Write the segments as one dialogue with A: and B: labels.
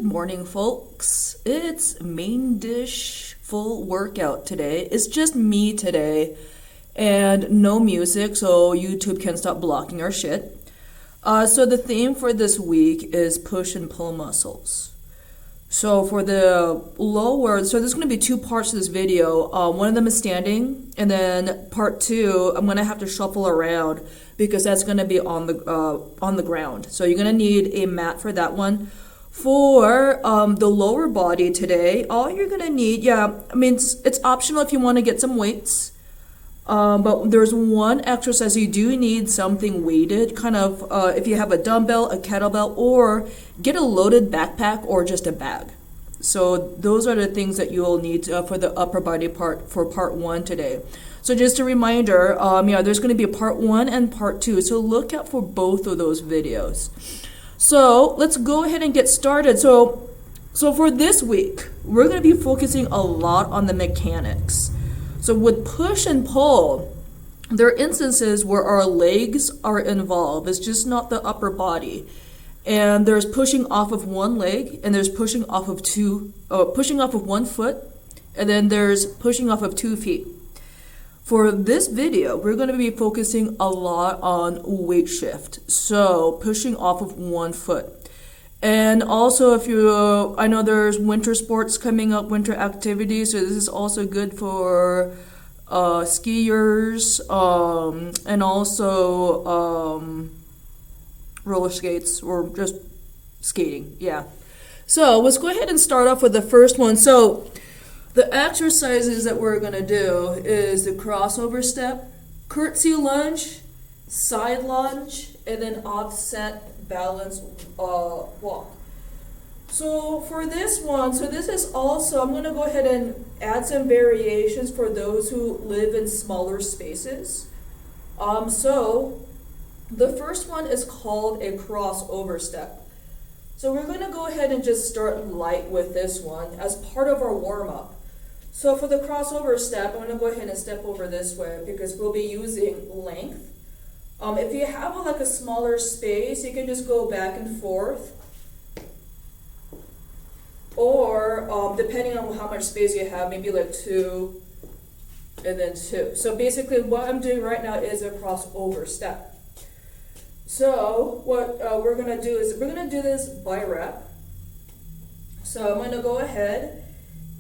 A: Good morning, folks. It's main dish full workout today. It's just me today and no music, so YouTube can stop blocking our shit. So the theme for this week is push and pull muscles. So for the lower, so there's going to be two parts to this video. One of them is standing, and then part two, I'm going to have to shuffle around because that's going to be on the ground. So you're going to need a mat for that one. For the lower body today, all you're going to need, it's optional if you want to get some weights. But there's one exercise you do need something weighted, kind of if you have a dumbbell, a kettlebell, or get a loaded backpack or just a bag. So those are the things that you'll need for the upper body part for part one today. So just a reminder, there's going to be a part one and part two. So look out for both of those videos. So let's go ahead and get started. So for this week, we're going to be focusing a lot on the mechanics. So with push and pull, there are instances where our legs are involved. It's just not the upper body. And there's pushing off of one leg, and there's pushing off of one foot, and then there's pushing off of 2 feet. For this video, we're going to be focusing a lot on weight shift. So pushing off of 1 foot. And also, I know there's winter sports coming up, winter activities, so this is also good for skiers and also roller skates or just skating, yeah. So let's go ahead and start off with the first one. So the exercises that we're going to do is the crossover step, curtsy lunge, side lunge, and then offset balance walk. So for this one, this is also, I'm going to go ahead and add some variations for those who live in smaller spaces. So the first one is called a crossover step. So we're going to go ahead and just start light with this one as part of our warm-up. So for the crossover step, I'm going to go ahead and step over this way because we'll be using length. If you have a smaller space, you can just go back and forth. Or depending on how much space you have, maybe 2 and then 2. So basically what I'm doing right now is a crossover step. So what we're going to do is we're going to do this by rep. So I'm going to go ahead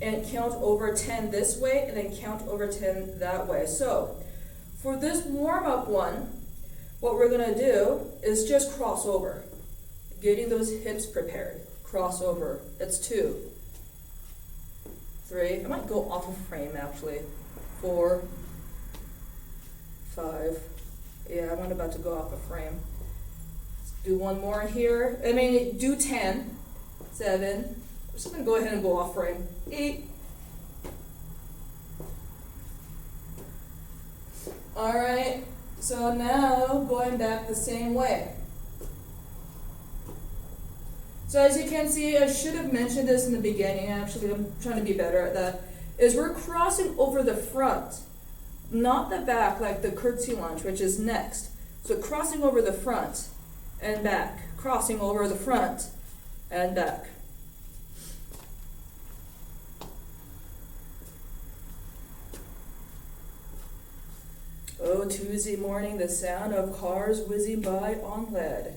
A: and count over 10 this way and then count over 10 that way. So for this warm-up one, what we're going to do is just cross over, getting those hips prepared. Cross over. That's 2, 3. I might go off of frame actually. 4, 5. Yeah, I'm about to go off of frame. Let's do one more here. Do 10, 7. I'm just going to go ahead and go off frame. 8. All right. So now going back the same way. So as you can see, I should have mentioned this in the beginning, actually I'm trying to be better at that, is we're crossing over the front, not the back like the curtsy lunge, which is next. So crossing over the front and back, crossing over the front and back. Oh, Tuesday morning, the sound of cars whizzing by on lead.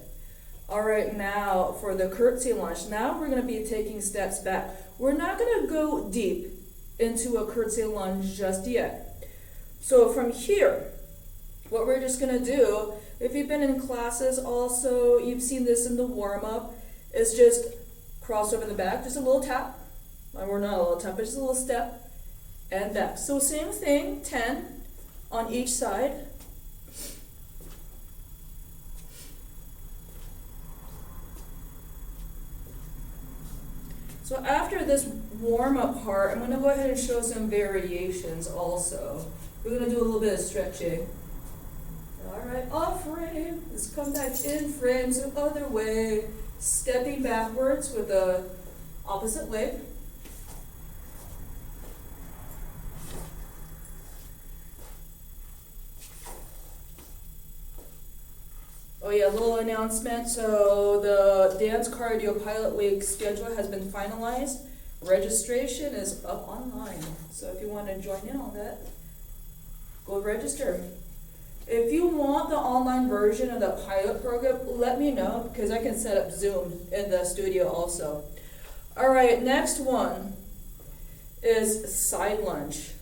A: All right, now for the curtsy lunge. Now we're going to be taking steps back. We're not going to go deep into a curtsy lunge just yet. So from here, what we're just going to do, if you've been in classes also, you've seen this in the warm-up, is just cross over the back, just a little tap. Or not a little tap, but just a little step and back. So same thing, 10. On each side. So after this warm-up part, I'm going to go ahead and show some variations also. We're going to do a little bit of stretching. All right, off frame. Let's come back in frame, so other way. Stepping backwards with the opposite leg. Oh yeah, little announcement. So the Dance Cardio Pilot Week schedule has been finalized. Registration is up online. So if you want to join in on that, go register. If you want the online version of the pilot program, let me know because I can set up Zoom in the studio also. All right, next one is side lunge.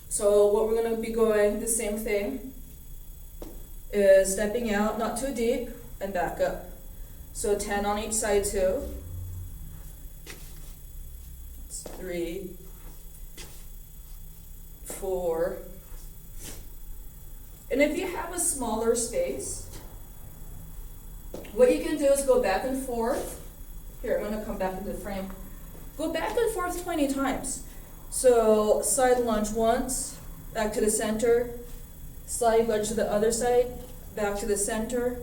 A: So what we're going to be going, the same thing, is stepping out, not too deep, and back up. So 10 on each side too. That's 3, 4. And if you have a smaller space, what you can do is go back and forth. Here, I'm going to come back into the frame. Go back and forth 20 times. So side lunge once, back to the center, side lunge to the other side, back to the center.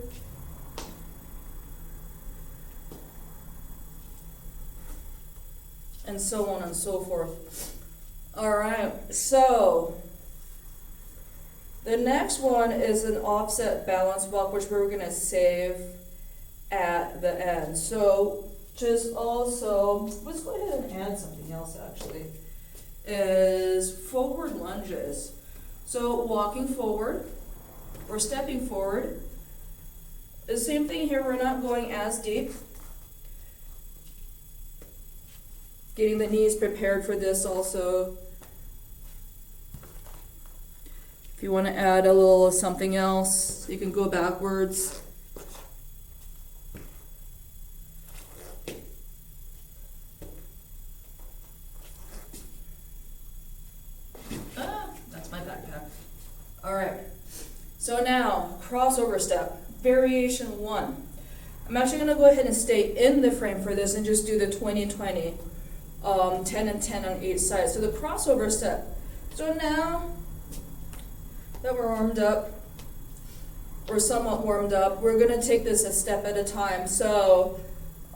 A: And so on and so forth. All right, so the next one is an offset balance walk, which we're going to save at the end. So just also, let's go ahead and add something else actually, is forward lunges. So walking forward or stepping forward. The same thing here, we're not going as deep. Getting the knees prepared for this also. If you want to add a little something else, you can go backwards. That's my backpack. All right. So now, crossover step, variation 1. I'm actually going to go ahead and stay in the frame for this and just do the 20-20, 10 and 10 on each side. So the crossover step. So now that we're warmed up, or somewhat warmed up, we're going to take this a step at a time. So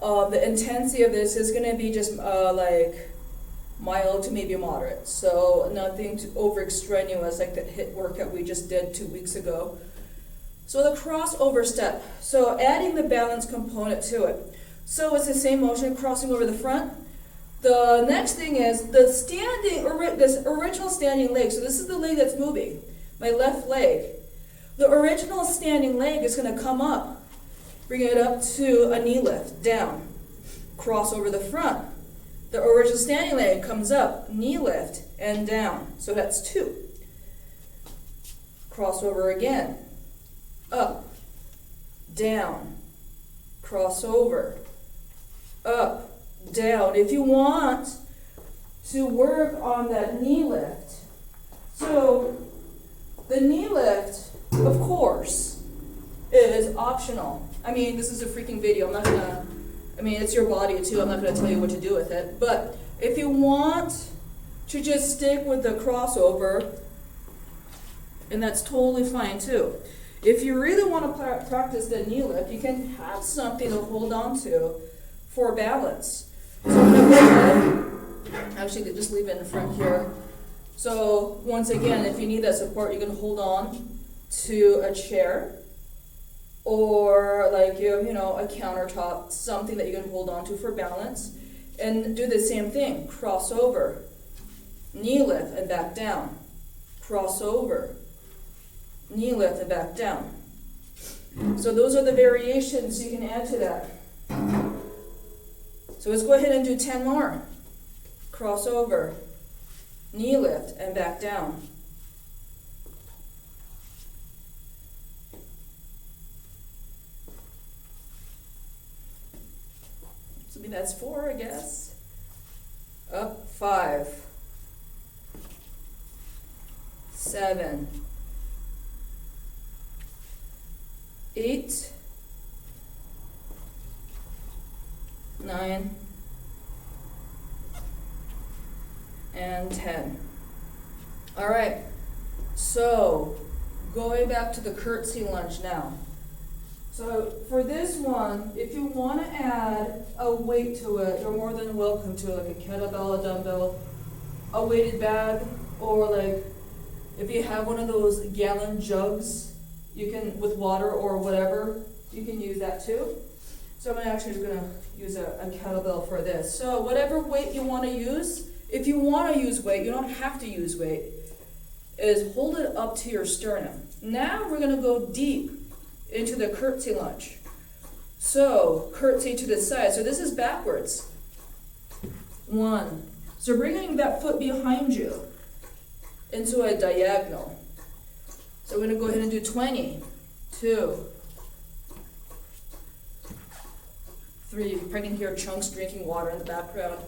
A: the intensity of this is going to be just like mild to maybe moderate. So nothing too over extraneous like that HIIT workout we just did 2 weeks ago. So the crossover step, so adding the balance component to it. So it's the same motion, crossing over the front. The next thing is the standing, this original standing leg. So this is the leg that's moving, my left leg. The original standing leg is going to come up, bring it up to a knee lift, down, cross over the front. The original standing leg comes up, knee lift, and down. So that's 2. Cross over again, up, down, cross over, up, down. If you want to work on that knee lift, so the knee lift, of course, is optional. I mean, this is a freaking video. I'm not gonna, I mean, it's your body too. I'm not gonna tell you what to do with it. But if you want to just stick with the crossover, and that's totally fine too. If you really want to practice the knee lift, you can have something to hold on to for balance. So I'm going to go ahead, actually just leave it in front here. So once again, if you need that support, you can hold on to a chair or like you know, a countertop, something that you can hold on to for balance. And do the same thing, cross over, knee lift and back down, cross over, knee lift and back down. So those are the variations you can add to that. So let's go ahead and do 10 more. Cross over, knee lift, and back down. So that's 4, I guess. Up, 5, 7, 8, 9, and 10. All right, so going back to the curtsy lunge now. So for this one, if you want to add a weight to it, you're more than welcome to, like a kettlebell, a dumbbell, a weighted bag, or like if you have one of those gallon jugs You can, with water or whatever, you can use that too. So I'm actually just gonna use a kettlebell for this. So whatever weight you wanna use, if you wanna use weight, you don't have to use weight, is hold it up to your sternum. Now we're gonna go deep into the curtsy lunge. So curtsy to the side. So this is backwards. 1. So bringing that foot behind you into a diagonal. So we're gonna go ahead and do 20, 2, 3. You probably can hear Chunks drinking water in the background.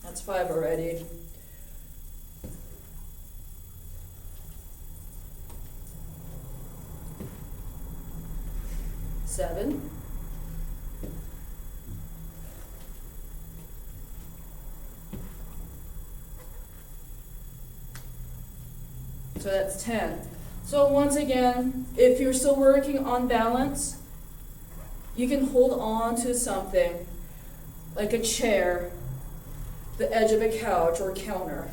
A: That's 5 already. 7. 'So that's 10. So once again, if you're still working on balance, you can hold on to something like a chair, the edge of a couch or counter.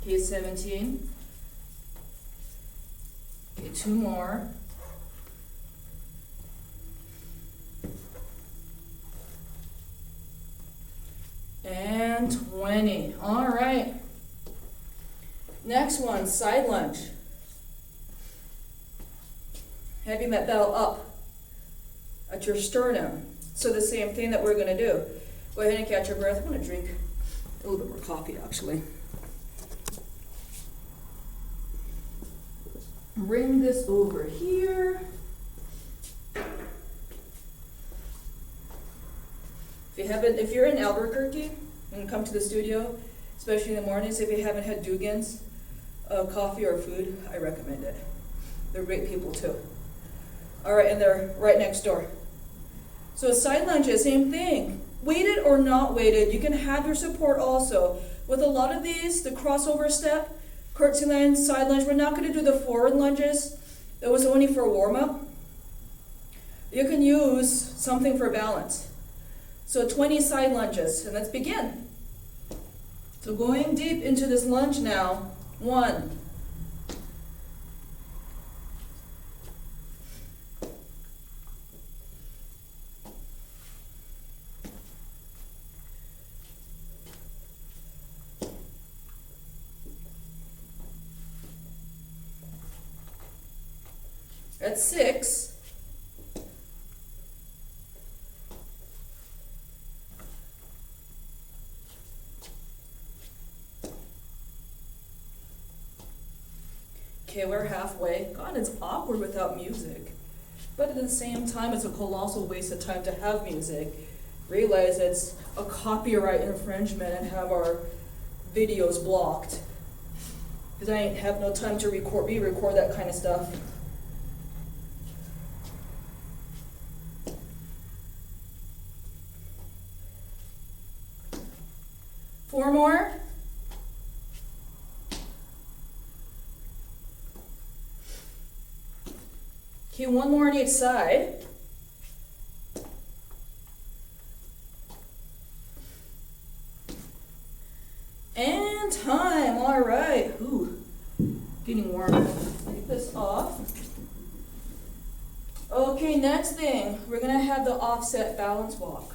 A: Okay, 17. Okay, 2 more. And 20. All right. Next one, side lunge. Having that bell up at your sternum. So the same thing that we're going to do. Go ahead and catch your breath. I'm going to drink a little bit more coffee, actually. Bring this over here. If you're in Albuquerque and come to the studio, especially in the mornings, if you haven't had Dugan's coffee or food, I recommend it. They're great people too. All right, and they're right next door. So side lunges, same thing. Weighted or not weighted, you can have your support also. With a lot of these, the crossover step, curtsy lunge, side lunge, we're not going to do the forward lunges. That was only for warm-up. You can use something for balance. So 20 side lunges, and let's begin. So going deep into this lunge now. 1. 6. Okay, we're halfway. God, it's awkward without music. But at the same time, it's a colossal waste of time to have music. Realize it's a copyright infringement and have our videos blocked. Because I ain't have no time to re-record that kind of stuff. Four more. Okay, 1 more on each side. And time, all right. Ooh, getting warm. Take this off. Okay, next thing, we're gonna have the offset balance walk.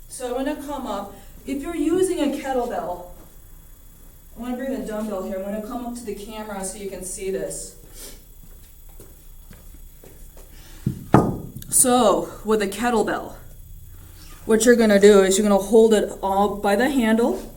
A: So I'm gonna come up. If you're using a kettlebell, I'm gonna bring a dumbbell here. I'm gonna come up to the camera so you can see this. So with a kettlebell, what you're gonna do is you're gonna hold it all by the handle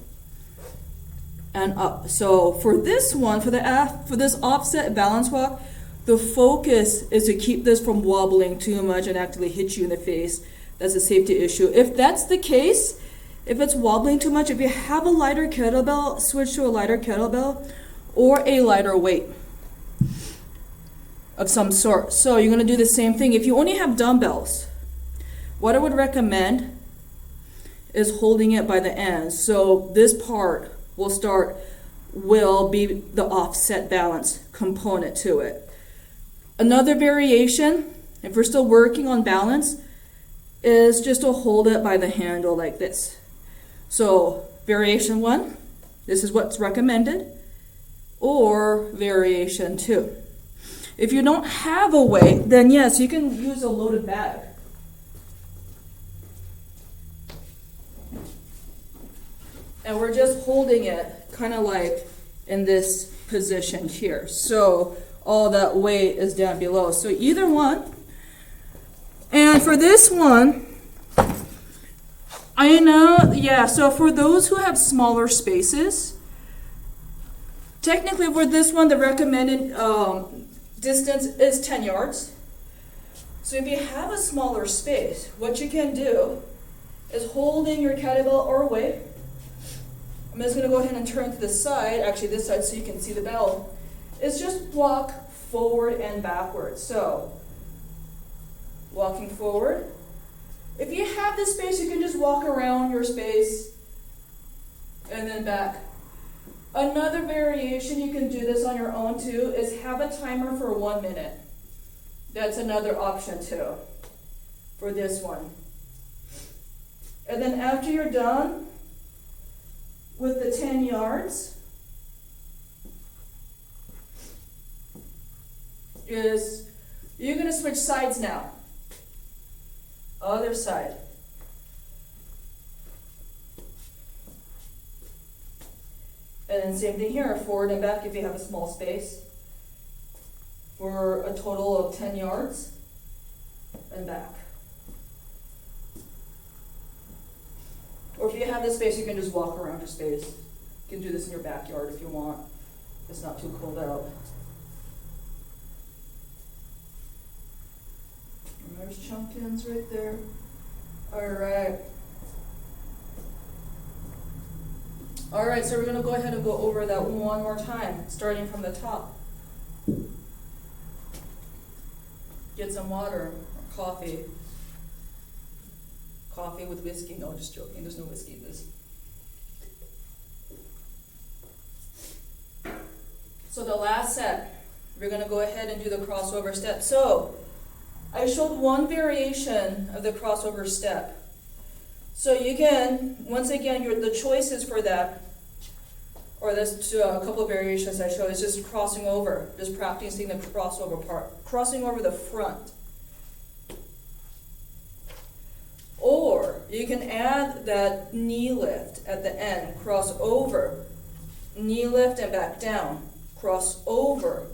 A: and up. So for this one, for this offset balance walk, the focus is to keep this from wobbling too much and actually hit you in the face. That's a safety issue. If that's the case, if it's wobbling too much, if you have a lighter kettlebell, switch to a lighter kettlebell or a lighter weight of some sort. So you're gonna do the same thing. If you only have dumbbells, what I would recommend is holding it by the ends. So this part will be the offset balance component to it. Another variation, if we're still working on balance, is just to hold it by the handle like this. So variation 1, this is what's recommended, or variation 2. If you don't have a weight, then yes, you can use a loaded bag. And we're just holding it kind of like in this position here. So all that weight is down below. So either one. And for this one, I know, yeah, so for those who have smaller spaces, technically for this one, the recommended distance is 10 yards. So if you have a smaller space, what you can do is holding your kettlebell or weight. I'm just going to go ahead and turn to the side, actually this side so you can see the bell, is just walk forward and backwards. So, walking forward. If you have this space, you can just walk around your space and then back. Another variation, you can do this on your own too, is have a timer for 1 minute. That's another option too for this one. And then after you're done with the 10 yards, you're going to switch sides now. Other side. And then same thing here, forward and back if you have a small space, for a total of 10 yards, and back. Or if you have this space, you can just walk around your space. You can do this in your backyard if you want. It's not too cold out. And there's Chunkins right there. Alright. Alright, so we're going to go ahead and go over that one more time, starting from the top. Get some water or coffee. Coffee with whiskey. No, just joking. There's no whiskey in this. So the last set, we're going to go ahead and do the crossover step. So I showed one variation of the crossover step. So you can, once again, the choices for that, or there's a couple of variations I showed, is just crossing over, just practicing the crossover part, crossing over the front. Or you can add that knee lift at the end, cross over, knee lift and back down, cross over,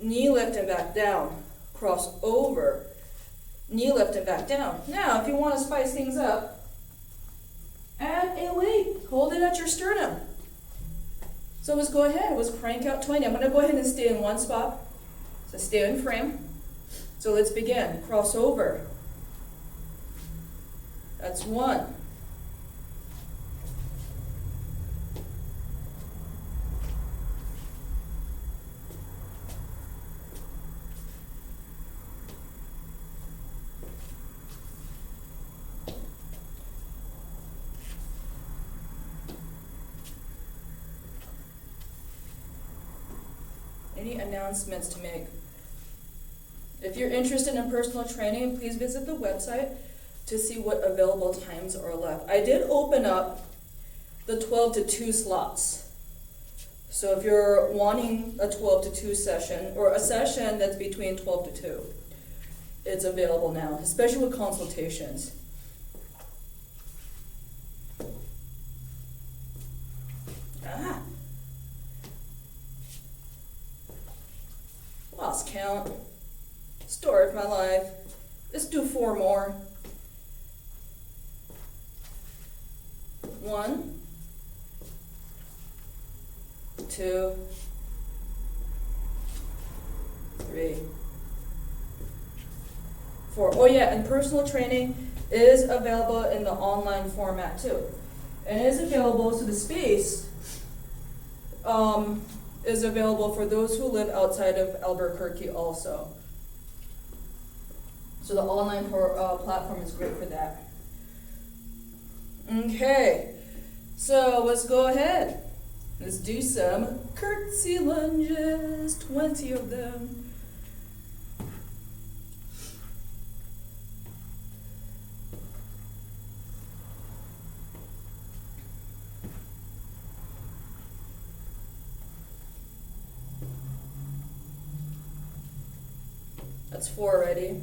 A: knee lift and back down, cross over, knee lift and back down. Now, if you want to spice things up, add a weight. Hold it at your sternum. So let's go ahead. Let's crank out 20. I'm going to go ahead and stay in one spot. So stay in frame. So let's begin. Cross over. That's 1. Any announcements to make? If you're interested in personal training, please visit the website to see what available times are left. I did open up the 12 to 2 slots. So if you're wanting a 12 to 2 session, or a session that's between 12 to 2, it's available now, especially with consultations. Lost count. Story of my life. Let's do 4 more. 1, 2, 3, 4. Oh yeah, and personal training is available in the online format too. And it is available, so the space is available for those who live outside of Albuquerque also. So the online platform is great for that. Okay, so let's go ahead. Let's do some curtsy lunges, 20 of them. That's 4 already.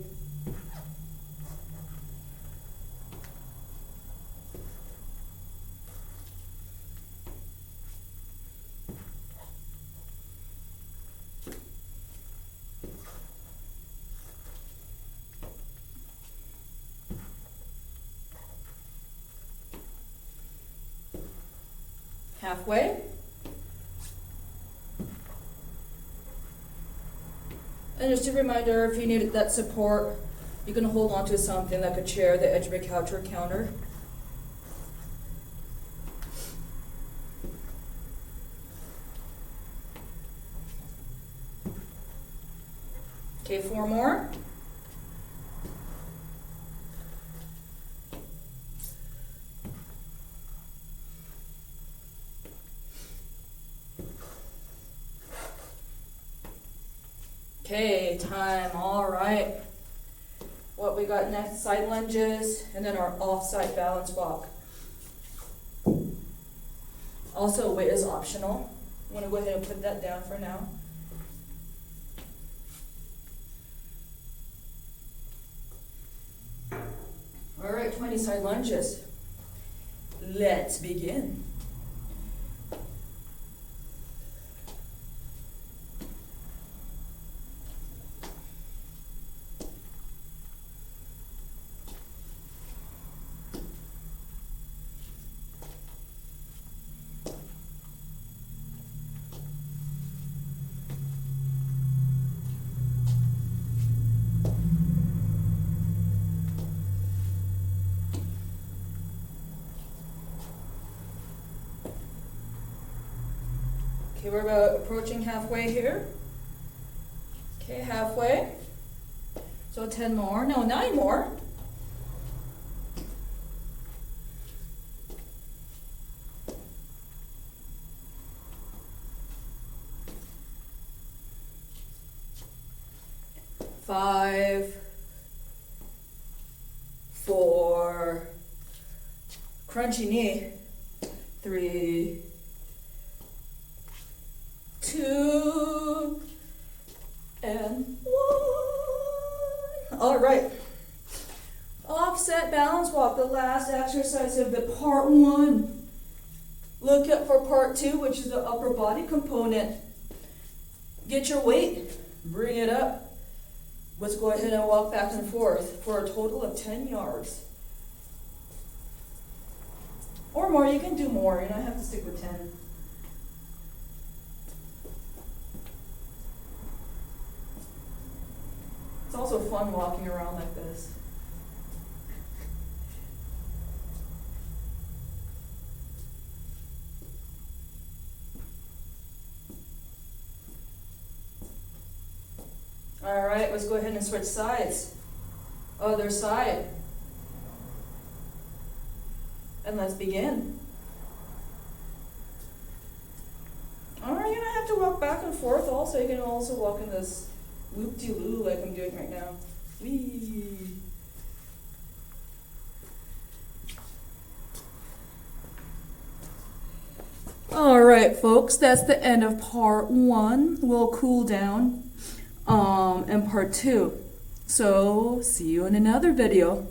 A: Halfway. And just a reminder, if you need that support, you can hold on to something like a chair, the edge of a couch or counter. Okay, 4 more. Okay, time, all right. What we got next, side lunges, and then our off-side balance walk. Also, weight is optional. I'm gonna go ahead and put that down for now. All right, 20 side lunges. Let's begin. Okay, we're about approaching halfway here. Okay, halfway. So 10 more, no, 9 more. Five, 4, crunchy knee, 3, 2, and 1. All right. Offset balance walk, the last exercise of the part 1. Look up for part 2, which is the upper body component. Get your weight, bring it up. Let's go ahead and walk back and forth for a total of 10 yards. Or more, you can do more, you don't have to stick with 10. It's also fun walking around like this. All right, let's go ahead and switch sides. Other side. And let's begin. All right, you're gonna have to walk back and forth also. You can also walk in this loop-de-loo like I'm doing right now. Whee! All right, folks, that's the end of part 1. We'll cool down in part 2. So, see you in another video.